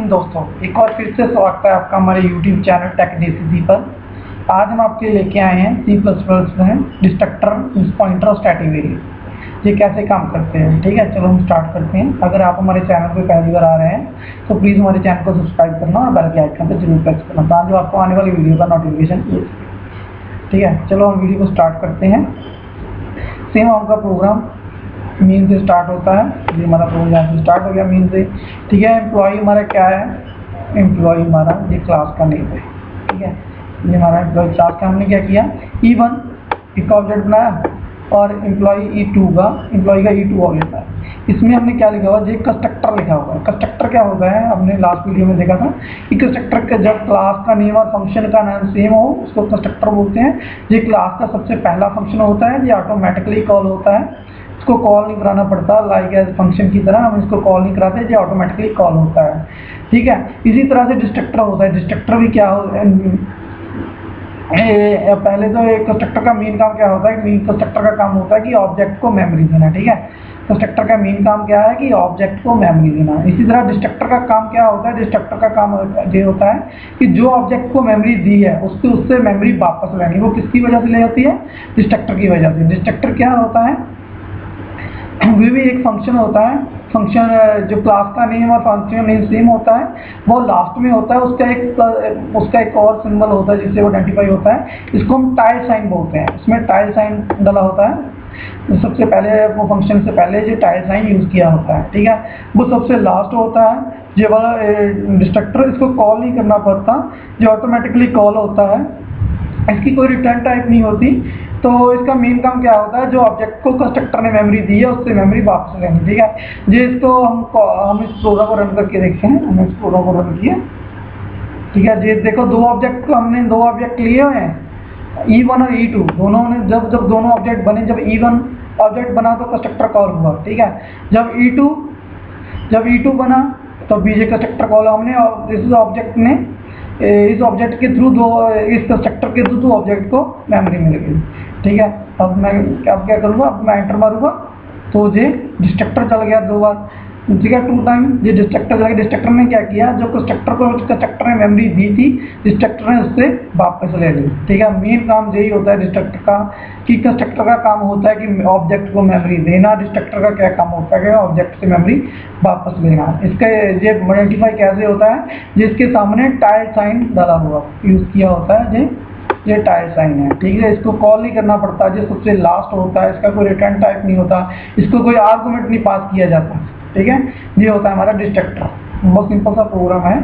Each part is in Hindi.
मॉर्निंग दोस्तों, एक और फिर से स्वागत है आपका हमारे यूट्यूब चैनल टेक डीसीसी पर। आज हम आपके लिए लेके आए हैं C++ में डिस्ट्रक्टर, पॉइंटर और स्टैटिक वेरिएबल ये कैसे काम करते हैं। ठीक है, चलो हम स्टार्ट करते हैं। अगर आप हमारे चैनल पर पहली बार आ रहे हैं तो प्लीज़ हमारे चैनल को सब्सक्राइब करना और बेल के आइकन पर जरूर प्रेस करना ताकि आपको आने वाली वीडियो का नोटिफिकेशन मिल सके। ठीक है, चलो हम वीडियो को स्टार्ट करते हैं। सेम आपका प्रोग्राम मीन से स्टार्ट होता है। ये हमारा प्रोग्राम यहाँ से स्टार्ट हो गया मीन से। ठीक है, एम्प्लॉय हमारा क्या है, एम्प्लॉय हमारा ये क्लास का नेम है। ठीक है, ये हमारा एम्प्लॉय क्लास का हमने क्या किया, E1 एक ऑब्जेक्ट बनाया और एम्प्लॉय E2 का E2 ऑब्जेक्ट है। इसमें हमने क्या लिखा हुआ, ये कंस्ट्रक्टर लिखा हुआ है। कंस्ट्रक्टर क्या होता है, हमने लास्ट वीडियो में देखा था कि कंस्ट्रक्टर का जब क्लास का नेम और फंक्शन का नाम सेम हो उसको कंस्ट्रक्टर बोलते हैं। ये क्लास का सबसे पहला फंक्शन होता है, ये ऑटोमेटिकली कॉल होता है, इसको कॉल नहीं कराना पड़ता। लाइक एज फंक्शन की तरह हम इसको कॉल नहीं कराते, ये ऑटोमेटिकली कॉल होता है। ठीक है, इसी तरह से डिस्ट्रक्टर होता है। डिस्ट्रक्टर भी क्या हो, पहले तो एक कंस्ट्रक्टर का मेन काम क्या होता है, मेन कंस्ट्रक्टर का काम होता है कि ऑब्जेक्ट को मेमोरी देना। ठीक है, कंस्ट्रक्टर का मेन काम क्या है कि ऑब्जेक्ट को मेमोरी देना। इसी तरह डिस्ट्रक्टर का काम क्या होता है, डिस्ट्रक्टर का काम ये होता है कि जो ऑब्जेक्ट को मेमोरी दी है उससे मेमोरी वापस लेनी। वो किसकी वजह से ले होती है, डिस्ट्रक्टर की वजह से। डिस्ट्रक्टर क्या होता है, वो भी एक फंक्शन होता है। फंक्शन जो क्लास का नेम और फंक्शन नेम सेम होता है, वो लास्ट में होता है। उसका एक और सिंबल होता है जिससे वो आइडेंटिफाई होता है। इसको हम टाइल साइन बोलते हैं। इसमें टाइल साइन डाला होता है। सबसे पहले वो फंक्शन से पहले जो टाइल साइन यूज किया होता है। ठीक है, वो सबसे लास्ट होता है। ये वाला डिस्ट्रक्टर, इसको कॉल नहीं करना पड़ता, जो ऑटोमेटिकली कॉल होता है। इसकी कोई रिटर्न टाइप नहीं होती। तो इसका मेन काम क्या होता है, जो ऑब्जेक्ट को कंस्ट्रक्टर ने मेमोरी दी है उससे मेमोरी वापस लेनी। ठीक है, ये इसको हम इस प्रोग्राम को रन करके देखते हैं। हमने इस प्रोग्राम को रन किया। ठीक है, ये देखो हमने दो ऑब्जेक्ट लिए हुए हैं, E1 और E2 दोनों ने। जब दोनों ऑब्जेक्ट बने, जब E1 ऑब्जेक्ट बना तो कंस्ट्रक्टर कॉल हुआ। ठीक है, जब E2 बना तो बीजे कंस्ट्रक्टर कॉल हमने, और इस ऑब्जेक्ट ने इस ऑब्जेक्ट के थ्रू इस कंस्ट्रक्टर के थ्रू ऑब्जेक्ट को मेमोरी मिल गई। ठीक है, अब क्या करूँगा, अब मैं एंटर मारूंगा तो ये डिस्ट्रक्टर चल गया 2 बार। ठीक है, 2 टाइम ये डिस्ट्रक्टर चल गया। डिस्ट्रक्टर ने क्या किया, जो कंस्ट्रक्टर ने मेमोरी दी थी, डिस्ट्रक्टर ने उससे वापस ले ली। ठीक है, मेन काम यही होता है डिस्ट्रक्टर का, कि कंस्ट्रक्टर का काम होता है कि ऑब्जेक्ट को मेमोरी देना। डिस्ट्रक्टर का क्या काम होता है कि ऑब्जेक्ट से मेमोरी वापस लेना। इसका ये आइडेंटिफाई कैसे होता है, जिसके सामने टाइल साइन डाला हुआ यूज किया होता है। ये टाइल साइन है। ठीक है, इसको कॉल नहीं करना पड़ता, जो सबसे लास्ट होता है। इसका कोई रिटर्न टाइप नहीं होता, इसको कोई आर्गुमेंट नहीं पास किया जाता। ठीक है, ये होता है हमारा डिस्ट्रक्टर। बहुत सिंपल सा प्रोग्राम है।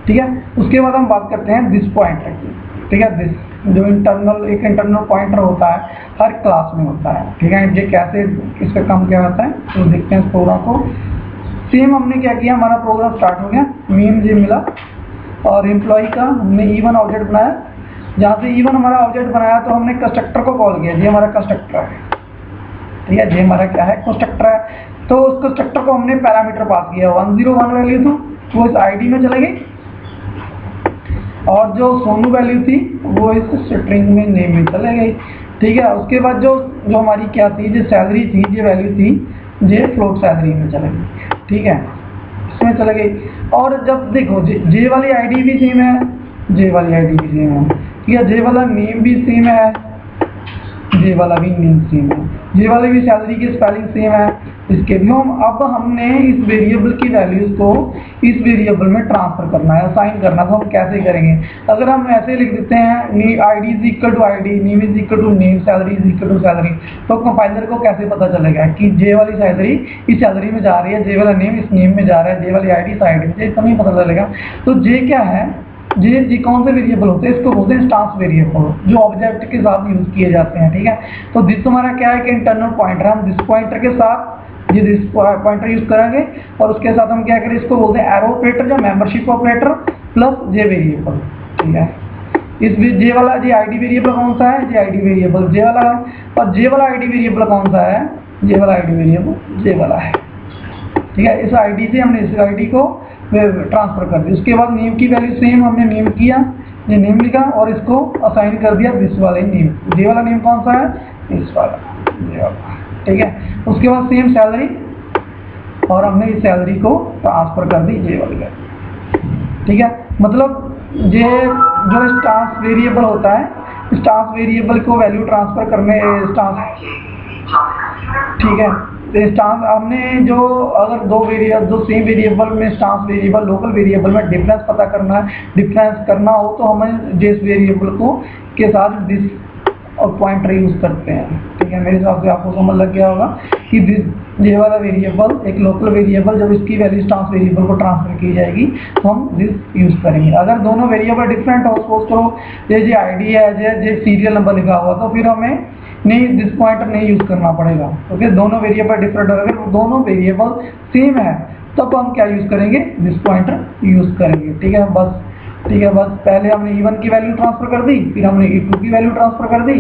ठीक है, उसके बाद हम बात करते हैं दिस पॉइंटर की। ठीक है, दिस जो इंटरनल पॉइंटर होता है, हर क्लास में होता है। ठीक है, ये कैसे इसका काम क्या होता है तो देखते हैं इस प्रोग्राम को। सेम हमने क्या किया, हमारा प्रोग्राम स्टार्ट हो गया, मेन ये मिला और एम्प्लॉय का हमने E1 ऑब्जेक्ट बनाया। जहाँ से E1 हमारा ऑब्जेक्ट बनाया तो हमने कंस्ट्रक्टर को कॉल किया। ये हमारा कंस्ट्रक्टर है। ठीक है, ये हमारा क्या है, कंस्ट्रक्टर है। तो उस कंस्ट्रक्टर को हमने पैरामीटर पास किया, 101 वैल्यू थी वो इस आईडी में चले गई, और जो सोनू वैल्यू थी वो इस स्ट्रिंग में नेम में चले गई। ठीक है, उसके बाद जो हमारी क्या थी, जो सैलरी थी, ये वैल्यू थी, ये फ्लोट सैलरी में चले गई। ठीक है, इसमें चले गई। और जब देखो जे वाली आईडी भी सेम है, जे वाली आईडी भी सेम है। ठीक है, जे वाला नेम भी सेम है, जे वाला भी नेम सेम है, जे वाले भी सैलरी की स्पेलिंग सेम है। इसके भी अब हमने इस वेरिएबल की वैल्यूज को इस वेरिएबल में ट्रांसफर करना है, असाइन करना। तो हम कैसे करेंगे, अगर हम ऐसे लिख देते हैं ID is equal to ID, name is equal to name, salary is equal to salary, तो कंपाइलर को कैसे पता चलेगा कि जे वाली सैलरी इस सैलरी में जा रही है, जे वाला नेम इस नेम में जा रहा है, जे वाली ID इस ID में, इतना नहीं पता चलेगा। तो जे क्या है, जी कौन से वेरिएबल होते हैं, इसको बोलते हैं इंस्टेंस वेरिएबल, जो ऑब्जेक्ट के साथ यूज किए जाते हैं। ठीक है, तो दिस हमारा क्या है कि इंटरनल पॉइंटर, हम दिस पॉइंटर के साथ ये दिस पॉइंटर यूज करेंगे, और उसके साथ हम क्या करें, इसको बोलते हैं एरो ऑपरेटर या मेंबरशिप ऑपरेटर प्लस जे वेरिएबल। ठीक है, इस जे वाला जे आईडी वेरिएबल कौन सा है, जे आईडी वेरिएबल जे वाला है, और जे वाला आईडी वेरिएबल कौन सा है, जे वाला आईडी वेरिएबल जे वाला है। ठीक है, इस आईडी से हमने इस आईडी को ट्रांसफर कर दिया। उसके बाद नेम की वैल्यू सेम हमने नेम किया, ये नेम लिखा और इसको असाइन कर दिया दिस वाले नेम। जे वाला नेम कौन सा है, इस वाला, ये वाला। ठीक है, उसके बाद सेम सैलरी, और हमने इस सैलरी को ट्रांसफर कर दी जे वाली। ठीक है। मतलब ये जो इंस्टांस वेरिएबल होता है, इंस्टांस वेरिएबल को वैल्यू ट्रांसफर करने इंस्टांस, ठीक है। तो इंस्टांस हमने जो अगर दो सेम वेरिएबल में इंस्टांस वेरिएबल लोकल वेरिएबल में डिफरेंस पता करना है, डिफरेंस करना हो तो हमें जिस वेरिएबल को के साथ दिस और पॉइंटर यूज करते हैं, ठीक है। मेरे हिसाब से आपको समझ लग गया होगा कि दिस ये वाला वेरिएबल एक लोकल वेरिएबल, जब इसकी वैल्यू इंस्टांस वेरिएबल को ट्रांसफर की जाएगी तो हम दिस यूज करेंगे। अगर दोनों वेरिएबल डिफरेंट हो, सपोज करो ये आईडी है, ये सीरियल नंबर लिखा हुआ, तो फिर हमें नहीं दिस पॉइंटर नहीं यूज करना पड़ेगा, क्योंकि दोनों वेरिएबल डिफरेंट, अगर दोनों वेरिएबल सेम है तब हम क्या यूज करेंगे, दिस पॉइंटर यूज करेंगे, ठीक है। बस ठीक है, बस पहले हमने E1 की वैल्यू ट्रांसफर कर दी, फिर हमने E2 की वैल्यू ट्रांसफर कर दी,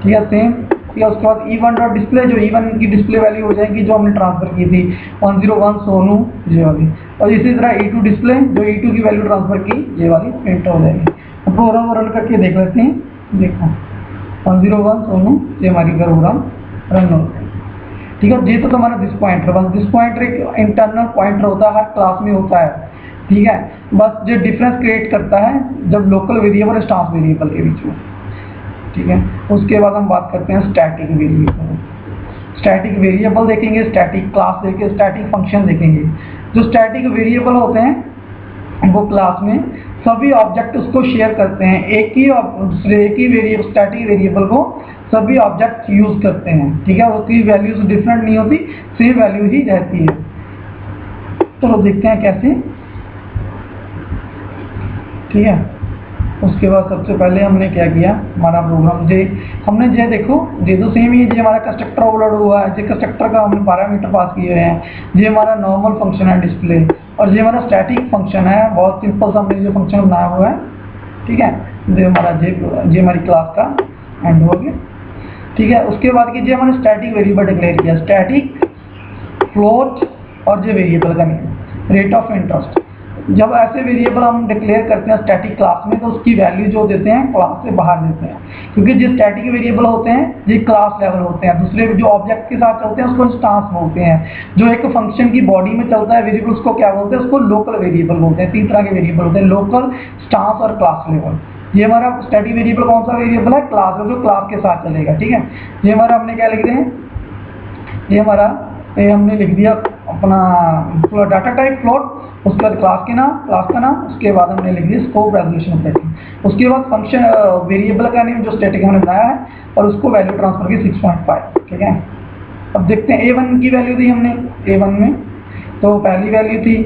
ठीक है, सेम। ठीक है, उसके बाद E1 डॉट डिस्प्ले, जो E1 की डिस्प्ले वैल्यू हो जाएगी जो हमने ट्रांसफर की थी 101 सोनू ये वाली, और इसी तरह E2 डिस्प्ले, जो E2 की वैल्यू ट्रांसफर की ये वाली प्रिंट हो जाएगी। अब प्रोग्राम रन करके देख लेते हैं, देखो 101 सोनू ये हमारी प्रोग्राम रन हो गई, ठीक है। ये तो हमारा दिस पॉइंटर, बस दिस पॉइंटर एक इंटरनल पॉइंटर होता है, हर क्लास में होता है, ठीक है। बस जो डिफरेंस क्रिएट करता है जब लोकल वेरिएबल इंस्टांस वेरिएबल के बीच में, ठीक है। उसके बाद हम बात करते हैं स्टैटिक वेरिएबल। स्टैटिक वेरिएबल देखेंगे, स्टैटिक क्लास देखेंगे, स्टैटिक फंक्शन देखेंगे। जो स्टैटिक वेरिएबल होते हैं वो क्लास में सभी ऑब्जेक्ट उसको शेयर करते हैं, एक ही वेरिएबल स्टैटिक वेरिएबल को सभी ऑब्जेक्ट यूज करते हैं, ठीक है। उसकी वैल्यूज डिफरेंट नहीं होती, सेम वैल्यू ही रहती है। तो देखते हैं कैसे, ठीक है। उसके बाद सबसे पहले हमने क्या किया, हमारा प्रोग्राम हमने ये देखो ये तो सेम ही है, हमारा कंस्ट्रक्टर ओवरलोड हुआ है, ये कंस्ट्रक्टर का हमने पैरामीटर पास किए हुए हैं, ये हमारा नॉर्मल फंक्शन है डिस्प्ले, और ये हमारा स्टैटिक फंक्शन है, बहुत सिंपल सा हमने जो फंक्शन बनाया हुआ है, ठीक है। ये हमारा ये हमारी क्लास का एंड हो गया, ठीक है। उसके बाद की जो हमने स्टैटिक वेरिएबल डिक्लेयर किया, स्टैटिक फ्लोट, और ये वेरिएबल का नेम रेट ऑफ इंटरेस्ट। जब ऐसे वेरिएबल हम डिक्लेयर करते हैं स्टैटिक क्लास में तो उसकी वैल्यू जो देते हैं क्लास से बाहर देते हैं, क्योंकि जो स्टैटिक वेरिएबल होते हैं ये क्लास लेवल होते हैं, दूसरे जो ऑब्जेक्ट के साथ चलते हैं उसको इंस्टांस बोलते हैं। जो एक फंक्शन की बॉडी में चलता है वेरिएबल उसको क्या बोलते हैं, उसको लोकल वेरिएबल बोलते हैं। 3 तरह के वेरिएबल होते हैं, लोकल, स्टांस और क्लास लेवल। ये हमारा स्टैटिक वेरिएबल कौन सा वेरिएबल है, क्लास है, जो क्लास के साथ चलेगा, ठीक है। ये हमारा हमने क्या लिख दें, ये हमारा हमने लिख दिया अपना डाटा टाइप फ्लोट, उसके बाद क्लास का नाम, उसके बाद हमने लिख दिया स्कोप रेजोल्यूशन ऑपरेटिंग, उसके बाद फंक्शन वेरिएबल का नेम जो स्टैटिक हमने बनाया है और उसको वैल्यू ट्रांसफर की 6.5, ठीक है। अब देखते हैं A1 की वैल्यू दी हमने, A1 में तो पहली वैल्यू थी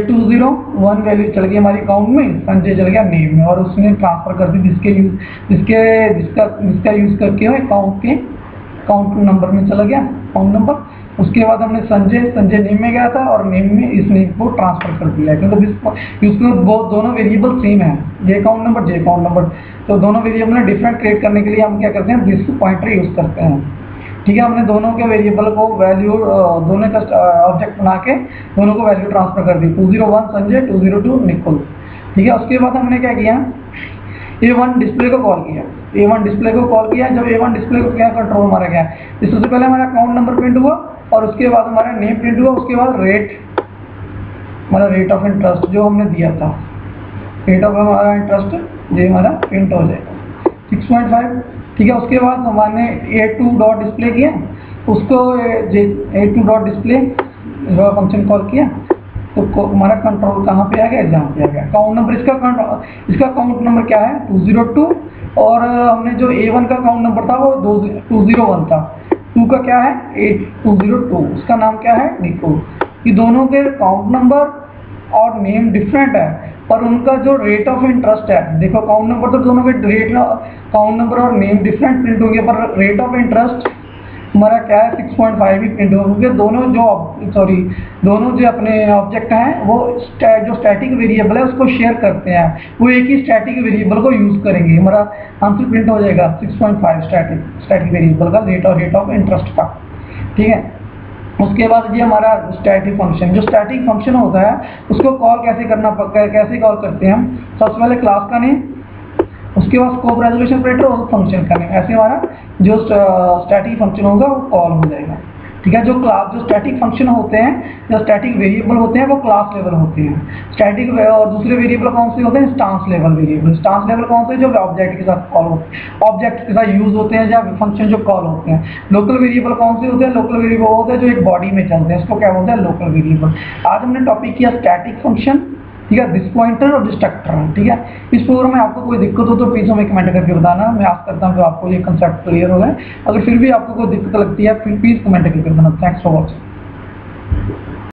201 वैल्यू चल गई हमारी अकाउंट में, संजय चल गया नेम में, और उसने ट्रांसफर कर दी जिसका यूज करके अकाउंट नंबर में चला गया, अकाउंट नंबर। उसके बाद हमने संजय नेम में गया था और नेम में इस नेम को ट्रांसफर कर दिया, क्योंकि दोनों वेरिएबल सेम है, ये अकाउंट नंबर, तो दोनों वेरिएबल में डिफरेंट क्रिएट करने के लिए हम क्या करते हैं, दिस पॉइंटर यूज करते हैं, ठीक है। हमने दोनों के वेरिएबल को वैल्यू, दोनों का ऑब्जेक्ट बना के दोनों को वैल्यू ट्रांसफर कर दी, 201 संजय, 202 निकुल, ठीक है। उसके बाद हमने क्या किया, A1 डिस्प्ले को कॉल किया, जब A1 डिस्प्ले को क्या कंट्रोल मारा गया, इससे पहले हमारा अकाउंट नंबर प्रिंट हुआ और उसके बाद हमारा नेम प्रिंट हुआ, उसके बाद हमारा रेट ऑफ इंटरेस्ट जो हमने दिया था, रेट ऑफ हमारा इंटरेस्ट ये हमारा प्रिंट हो जाएगा 6.5, ठीक है। उसके बाद हमने A2 डॉट डिस्प्ले किया, उसको A2 dot display function call किया, तो हमारा कंट्रोल कहाँ पे आ गया, जहाँ पे आ गया अकाउंट नंबर, इसका अकाउंट नंबर क्या है 202, और हमने जो A1 का अकाउंट नंबर था वो 201 था, 2 का क्या है 8202, उसका नाम क्या है निको। ये दोनों के अकाउंट नंबर और नेम डिफरेंट है, पर उनका जो रेट ऑफ इंटरेस्ट है, देखो अकाउंट नंबर तो दोनों के अकाउंट नंबर और नेम डिफरेंट प्रिंट होंगे, पर रेट ऑफ इंटरेस्ट हमारा क्या है 6.5 ही प्रिंट होगा, क्योंकि दोनों जो अपने ऑब्जेक्ट हैं वो जो स्टैटिक वेरिएबल है उसको शेयर करते हैं, वो एक ही स्टैटिक वेरिएबल को यूज करेंगे, हमारा आंसर प्रिंट हो जाएगा 6.5 स्टैटिक वेरिएबल का रेट ऑफ इंटरेस्ट का, ठीक है। उसके बाद ये हमारा स्टैटिक फंक्शन, जो स्टैटिक फंक्शन होता है उसको कैसे कॉल करते हैं हम, सबसे पहले क्लास का नेम, उसके बाद स्कोप रेजोल्यूशन ऑपरेटर और फंक्शन का नेम, ऐसे हमारा जो स्टैटिक फंक्शन होगा वो कॉल हो जाएगा, ठीक है। जो स्टैटिक फंक्शन होते हैं या स्टैटिक वेरिएबल होते हैं वो क्लास लेवल होते हैं। स्टैटिक और दूसरे वेरिएबल कौन से होते हैं? Instance level variable. Instance level कौन से? जो ऑब्जेक्ट के साथ कॉल होते हैं, ऑब्जेक्ट के साथ यूज होते हैं या फंक्शन जो कॉल होते हैं। लोकल वेरिएबल कौन से होते हैं? लोकल वेरिएबल होते हैं जो एक बॉडी में चलते हैं, इसको क्या बोलते हैं? Local variable. आज हमने टॉपिक किया स्टैटिक फंक्शन, ठीक है, डिस्पॉइंटर और डिस्ट्रक्टर, ठीक है। इस प्रोग्राम में आपको कोई दिक्कत हो तो प्लीज हमें कमेंट करके बताना। मैं आशा करता हूँ कि आपको ये कंसेप्ट क्लियर हो गए। अगर फिर भी आपको कोई दिक्कत लगती है फिर प्लीज कमेंट करके बताना। Thanks for watching.